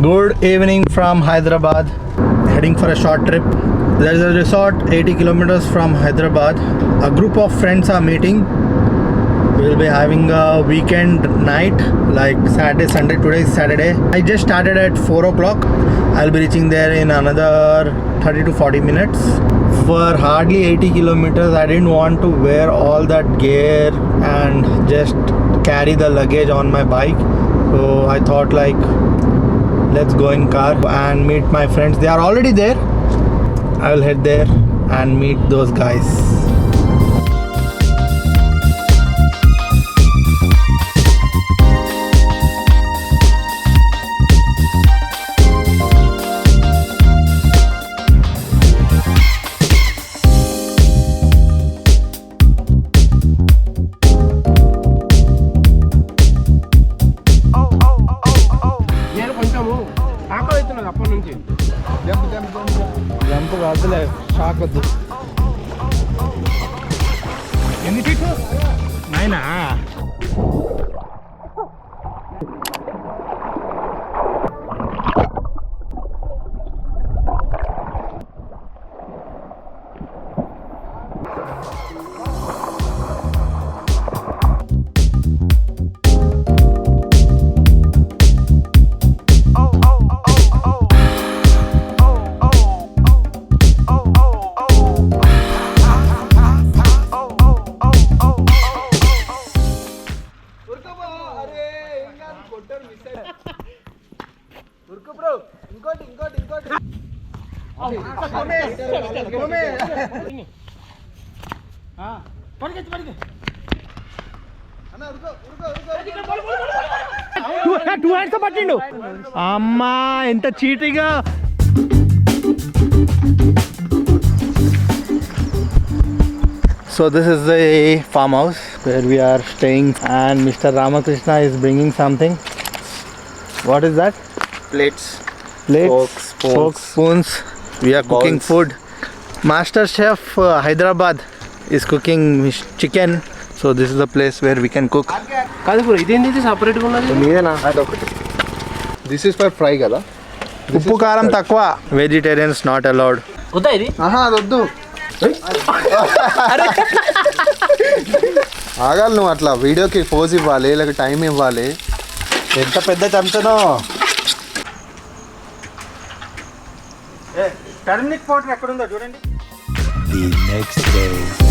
Good evening from Hyderabad. Heading for a short trip. There is a resort 80 kilometers from Hyderabad. A group of friends are meeting. We will be having a weekend night like Saturday, Sunday. Today is Saturday. I just started at 4 o'clock. I'll be reaching there in another 30 to 40 minutes. For hardly 80 kilometers, I didn't want to wear all that gear and just carry the luggage on my bike. So I thought like, let's go in car and meet my friends. They are already there. I will head there and meet those guys. Jump కాదులే shock వద్దు ఎన్ని ఫీట్లు 9 పట్టిండు అమ్మా ఎంత చీటిగా. So this is the farmhouse where we are staying and Mr. Ramakrishna is bringing something. What is that? Plates, Forks, spoons. We are cooking food. Master Chef Hyderabad is cooking chicken. So this is the place where we can cook. This is for fry kada. ఉప్పు కారం తక్కువ. Vegetarians not allowed. అదొద్దు. ఆగాలి నువ్వు అట్లా వీడియోకి pose ఇవ్వాలి, లేక time ఇవ్వాలి. ఎంత పెద్ద చెంచనో. టర్మరిక్ పౌడర్ ఎక్కడ ఉందో చూడండి. The next day.